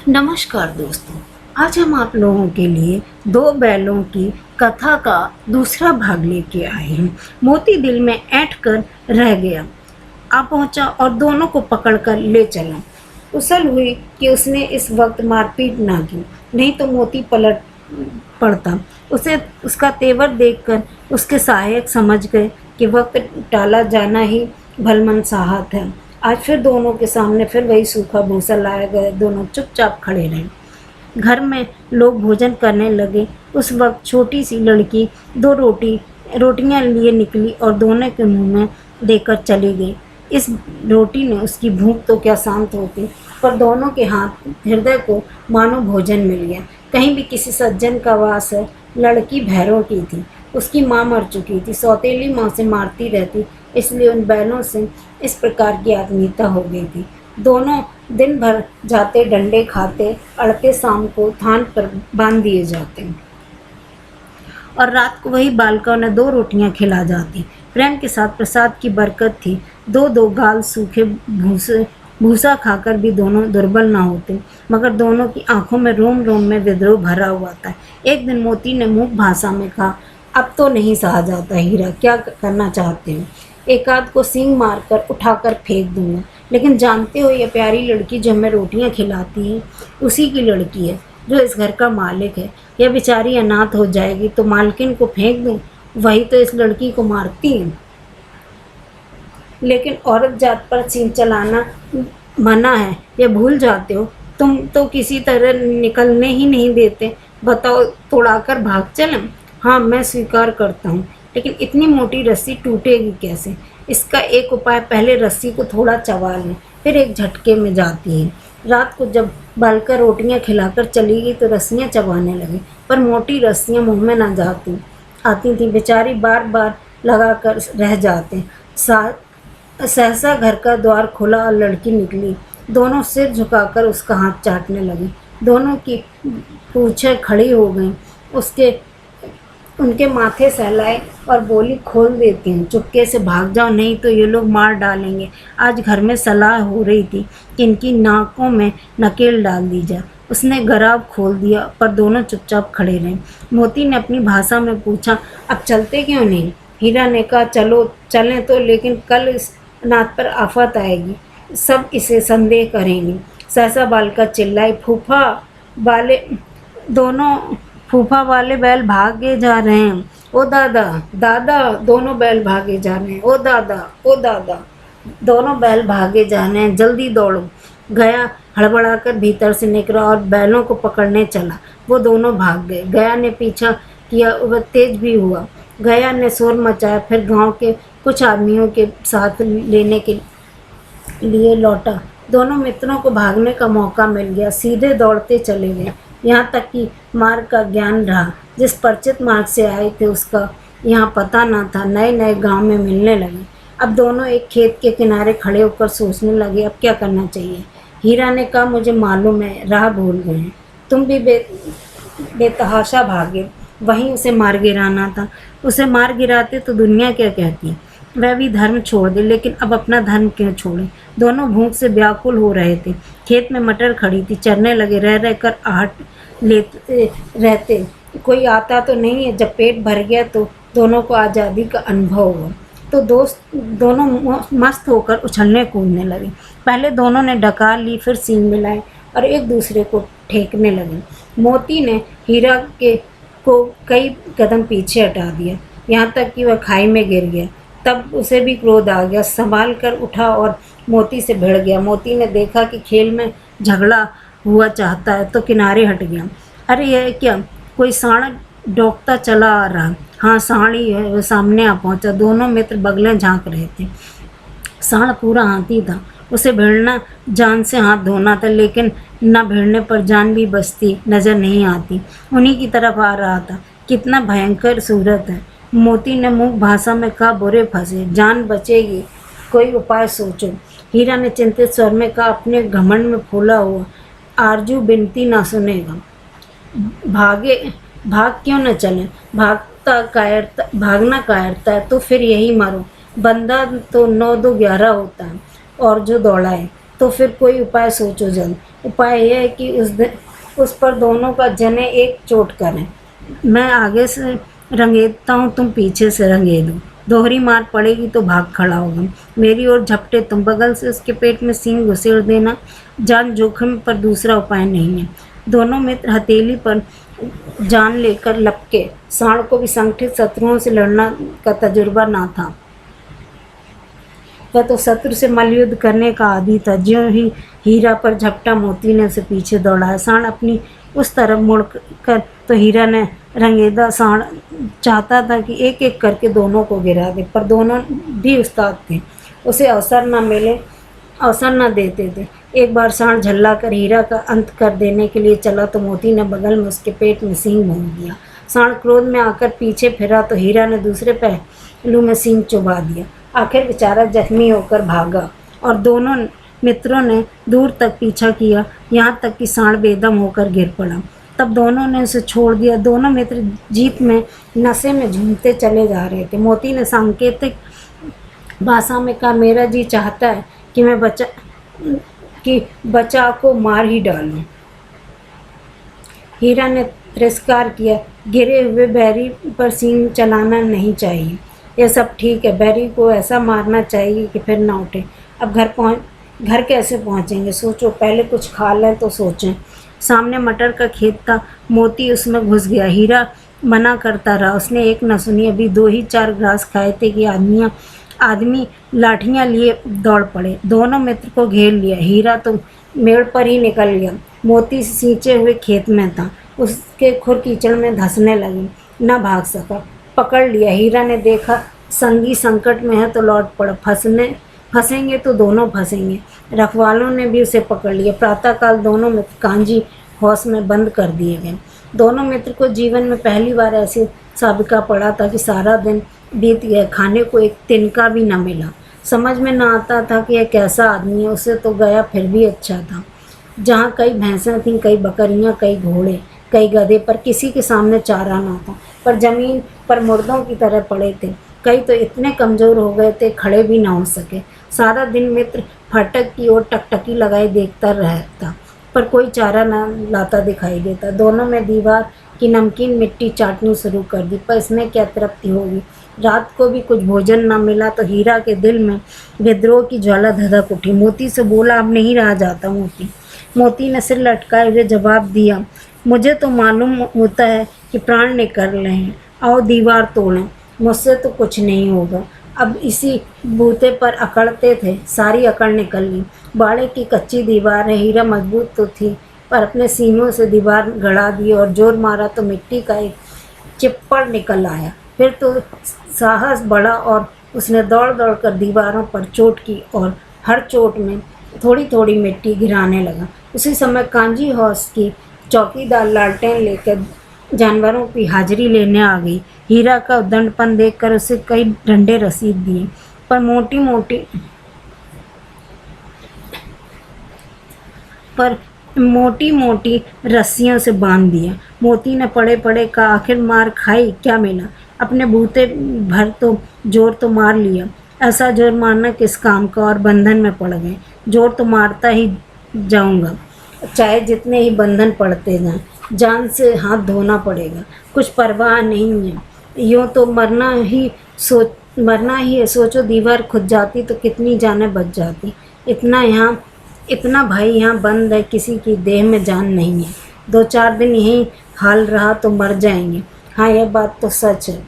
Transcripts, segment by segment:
नमस्कार दोस्तों। आज हम आप लोगों के लिए दो बैलों की कथा का दूसरा भाग लेके आए हैं। मोती दिल में ऐंठ कर रह गया, आ पहुंचा और दोनों को पकड़कर ले चला। उछल हुई कि उसने इस वक्त मारपीट ना की, नहीं तो मोती पलट पड़ता। उसे उसका तेवर देखकर उसके सहायक समझ गए कि वक्त टाला जाना ही भलमनसाहत है। आज फिर दोनों के सामने फिर वही सूखा भूसा लाया गया। दोनों चुपचाप खड़े रहे। घर में लोग भोजन करने लगे। उस वक्त छोटी सी लड़की दो रोटियां लिए निकली और दोनों के मुंह में देकर चली गई। इस रोटी ने उसकी भूख तो क्या शांत होती, पर दोनों के हाथ हृदय को मानो भोजन मिल गया। कहीं भी किसी सज्जन का वास है। लड़की भैरों की थी। उसकी माँ मर चुकी थी। सौतेली माँ से मारती रहती, इसलिए उन बैलों से इस प्रकार की आत्मीयता हो गई थी। दोनों दिन भर जाते, डंडे खाते, अड़ते, शाम को थान पर बांध दिए जाते और रात को वही बालकों ने दो रोटियां खिला जाती। प्रेम के साथ प्रसाद की बरकत थी। दो दो गाल सूखे भूसा खाकर भी दोनों दुर्बल ना होते, मगर दोनों की आंखों में रोम रोम में विद्रोह भरा हुआ था। एक दिन मोती ने मूक भाषा में कहा, अब तो नहीं सहा जाता हीरा, क्या करना चाहते हो? एक आध को सींग मारकर उठाकर फेंक दूंगा, लेकिन जानते हो यह प्यारी लड़की जो हमें रोटियां खिलाती है उसी की लड़की है, जो इस घर का मालिक है। यह बेचारी अनाथ हो जाएगी तो मालकिन को फेंक दूं? वही तो इस लड़की को मारती है। लेकिन औरत जात पर सींग चलाना मना है, यह भूल जाते हो। तुम तो किसी तरह निकलने ही नहीं देते। बताओ, तोड़ाकर भाग चलें? हाँ, मैं स्वीकार करता हूँ, लेकिन इतनी मोटी रस्सी टूटेगी कैसे? इसका एक उपाय, पहले रस्सी को थोड़ा चबा लें, फिर एक झटके में जाती है। रात को जब बालकर रोटियां खिलाकर चली गई तो रस्सियां चबाने लगी, पर मोटी रस्सियां मुंह में न आती थी। बेचारी बार बार लगाकर रह जाते। सहसा घर का द्वार खुला और लड़की निकली। दोनों सिर झुकाकर उसका हाथ चाटने लगे। दोनों की पूंछें खड़ी हो गईं। उनके माथे सहलाए और बोली, खोल देती हूँ, चुपके से भाग जाओ, नहीं तो ये लोग मार डालेंगे। आज घर में सलाह हो रही थी कि इनकी नाकों में नकेल डाल दी जाए। उसने गराब खोल दिया, पर दोनों चुपचाप खड़े रहे। मोती ने अपनी भाषा में पूछा, अब चलते क्यों नहीं? हीरा ने कहा, चलो चलें तो, लेकिन कल इस अनाथ पर आफत आएगी, सब इसे संदेह करेंगे। सहसा बालिका चिल्लाई, फूफा वाले दोनों फूफा वाले बैल भागे जा रहे हैं। ओ दादा दादा, दोनों बैल भागे जा रहे हैं। ओ दादा ओ दादा, दोनों बैल भागे जा रहे हैं, जल्दी दौड़ो। गया हड़बड़ाकर भीतर से निकला और बैलों को पकड़ने चला। वो दोनों भाग गए। गया ने पीछा किया, वह तेज भी हुआ। गया ने शोर मचाया, फिर गांव के कुछ आदमियों के साथ लेने के लिए लौटा। दोनों मित्रों को भागने का मौका मिल गया। सीधे दौड़ते चले गए, यहाँ तक कि मार्ग का ज्ञान रहा। जिस परिचित मार्ग से आए थे उसका यहाँ पता न था। नए नए गांव में मिलने लगे। अब दोनों एक खेत के किनारे खड़े होकर सोचने लगे, अब क्या करना चाहिए। हीरा ने कहा, मुझे मालूम है, राह भूल गए हैं। तुम भी बेतहाशा भागे, वहीं उसे मार गिराना था। उसे मार गिराते तो दुनिया क्या कहती? वह भी धर्म छोड़ दे, लेकिन अब अपना धर्म क्यों छोड़े? दोनों भूख से व्याकुल हो रहे थे। खेत में मटर खड़ी थी, चरने लगे। रह रह कर आहट लेते रहते, कोई आता तो नहीं है। जब पेट भर गया तो दोनों को आज़ादी का अनुभव हुआ, तो दोनों मस्त होकर उछलने कूदने लगे। पहले दोनों ने डकार ली, फिर सींग मिलाए और एक दूसरे को ठेकने लगे। मोती ने हीरा को कई कदम पीछे हटा दिया, यहाँ तक कि वह खाई में गिर गया। तब उसे भी क्रोध आ गया, संभाल कर उठा और मोती से भिड़ गया। मोती ने देखा कि खेल में झगड़ा हुआ चाहता है तो किनारे हट गया। अरे यह क्या, कोई सांड डोंकता चला आ रहा। हाँ, सांड ही है। वह सामने आ पहुंचा। दोनों मित्र बगलें झांक रहे थे। सांड पूरा हाथी था। उसे भिड़ना जान से हाथ धोना था, लेकिन न भिड़ने पर जान भी बचती नजर नहीं आती। उन्हीं की तरफ आ रहा था। कितना भयंकर सूरत है। मोती ने मूक भाषा में कहा, बुरे फंसे, जान बचेगी, कोई उपाय सोचो। हीरा ने चिंतित स्वर में कहा, अपने घमंड में फूला हुआ आरजू बिनती ना सुनेगा। भाग क्यों न चले? भागना कायरता है तो फिर यही मारो। बंदा तो 9 2 11 होता है, और जो दौड़ाए तो फिर कोई उपाय सोचो जल्द। उपाय यह है कि उस पर दोनों का जने एक चोट करें। मैं आगे से रंगेता हूँ, तुम पीछे से रंगेदो। दोहरी मार पड़ेगी तो भाग खड़ा होगा। मेरी ओर झपटे तुम, बगल से उसके पेट में सींग घुसेड़ देना। जान जोखिम पर दूसरा उपाय नहीं है। दोनों मित्र हथेली पर जान लेकर लपके। सांड को भी संगठित शत्रुओं से लड़ना का तजुर्बा ना था। वह तो शत्रु से मल्लयुद्ध करने का आदी था। ज्यों ही हीरा पर झपटा, मोती ने उसे पीछे दौड़ाया। सांड अपनी उस तरफ मुड़कर तो हीरा ने रंगेदा सांड चाहता था कि एक एक करके दोनों को गिरा दे, पर दोनों भी उस्ताद थे, उसे अवसर न देते थे। एक बार सांड झल्ला कर हीरा का अंत कर देने के लिए चला तो मोती ने बगल में उसके पेट में सींग भोंक दिया। सांड क्रोध में आकर पीछे फिरा तो हीरा ने दूसरे पहलू में सींग चुभा दिया। आखिर बेचारा जख्मी होकर भागा और दोनों मित्रों ने दूर तक पीछा किया, यहाँ तक कि सांड बेदम होकर गिर पड़ा। तब दोनों ने उसे छोड़ दिया। दोनों मित्र जीत में नशे में झूमते चले जा रहे थे। मोती ने सांकेतिक भाषा में कहा, मेरा जी चाहता है कि बचा को मार ही डालूं। हीरा ने तिरस्कार किया, गिरे हुए बैरी पर सींग चलाना नहीं चाहिए। यह सब ठीक है, बैरी को ऐसा मारना चाहिए कि फिर ना उठे। अब घर कैसे पहुंचेंगे? सोचो, पहले कुछ खा लें तो सोचें। सामने मटर का खेत था। मोती उसमें घुस गया। हीरा मना करता रहा, उसने एक न सुनी। अभी 2 ही 4 घास खाए थे कि आदमी लाठियां लिए दौड़ पड़े। दोनों मित्र को घेर लिया। हीरा तो मेड़ पर ही निकल गया। मोती सींचे हुए खेत में था, उसके खुर कीचड़ में धंसने लगे, न भाग सका। पकड़ लिया। हीरा ने देखा संगी संकट में है तो लौट पड़ा। फंसेंगे तो दोनों फंसेंगे। रखवालों ने भी उसे पकड़ लिया। प्रातःकाल दोनों मित्र कांजी हौस में बंद कर दिए गए। दोनों मित्र को जीवन में पहली बार ऐसी साबिका पड़ा था कि सारा दिन बीत गया, खाने को एक तिनका भी न मिला। समझ में न आता था कि यह कैसा आदमी है। उसे तो गया फिर भी अच्छा था। जहाँ कई भैंसें थीं, कई बकरियाँ, कई घोड़े, कई गधे, पर किसी के सामने चारा न था। पर जमीन पर मुर्दों की तरह पड़े थे। कई तो इतने कमज़ोर हो गए थे खड़े भी न हो सके। सारा दिन मित्र फाटक की ओर टकटकी लगाए देखता रहता, पर कोई चारा न लाता दिखाई देता। दोनों में दीवार की नमकीन मिट्टी चाटनी शुरू कर दी, पर इसमें क्या तृप्ति होगी। रात को भी कुछ भोजन न मिला तो हीरा के दिल में विद्रोह की ज्वाला धधक उठी। मोती से बोला, अब नहीं रहा जाता मोती। मोती ने सिर लटकाए हुए जवाब दिया, मुझे तो मालूम होता है कि प्राण निकल रहे हैं। आओ दीवार तोड़ें, मुझसे तो कुछ नहीं होगा। अब इसी बूते पर अकड़ते थे, सारी अकड़ निकल गई। बाड़े की कच्ची दीवार है। हीरा मजबूत तो थी, पर अपने सीनों से दीवार गड़ा दी और जोर मारा तो मिट्टी का एक चिप्पड़ निकल आया। फिर तो साहस बढ़ा और उसने दौड़ दौड़ कर दीवारों पर चोट की और हर चोट में थोड़ी थोड़ी मिट्टी गिराने लगा। उसी समय कांजी हौस की चौकीदार लालटेन लेकर जानवरों की हाजिरी लेने आ गई। हीरा का उद्दंडपन देखकर उसे कई डंडे रसीद दिए, पर मोटी मोटी रस्सियों से बांध दिया। मोती ने पड़े पड़े कहा, आखिर मार खाई, क्या मिला? अपने बूते भर तो जोर तो मार लिया। ऐसा जोर मारना किस काम का? और बंधन में पड़ गए। जोर तो मारता ही जाऊंगा, चाहे जितने ही बंधन पड़ते जाएं। जान से हाथ धोना पड़ेगा, कुछ परवाह नहीं है। यूँ तो मरना ही है। सोचो, दीवार खुद जाती तो कितनी जानें बच जाती। इतना भाई यहाँ बंद है, किसी की देह में जान नहीं है। 2-4 दिन यही हाल रहा तो मर जाएंगे। हाँ, यह बात तो सच है।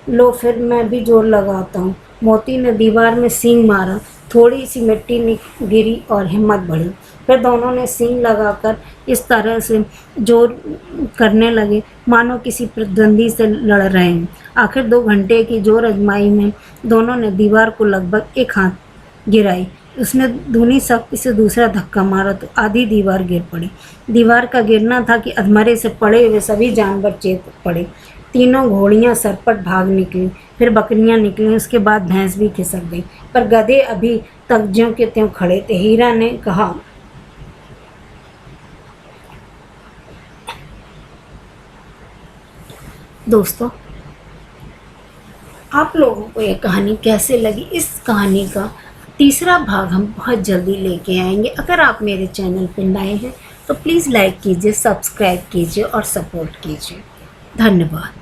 लो, फिर मैं भी जोर लगाता हूँ। मोती ने दीवार में सींग मारा। थोड़ी सी मिट्टी गिरी और हिम्मत बढ़ी। फिर दोनों ने सींग लगाकर इस तरह से जोर करने लगे मानो किसी प्रतिद्वंदी से लड़ रहे हैं। आखिर 2 घंटे की जोर आजमाई में दोनों ने दीवार को लगभग एक हाथ गिराई। उसने दूनी शक्ति से दूसरा धक्का मारा तो आधी दीवार गिर पड़ी। दीवार का गिरना था कि अधमरे से पड़े हुए सभी जानवर चेत पड़े। तीनों घोड़ियाँ सरपट भाग निकली, फिर बकरियाँ निकली, उसके बाद भैंस भी खिसक गई, पर गधे अभी तक ज्यों के त्यों खड़े थे। हीरा ने कहा, दोस्तों, आप लोगों को ये कहानी कैसे लगी? इस कहानी का तीसरा भाग हम बहुत जल्दी लेके आएंगे। अगर आप मेरे चैनल पर नए हैं तो प्लीज़ लाइक कीजिए, सब्सक्राइब कीजिए और सपोर्ट कीजिए। धन्यवाद।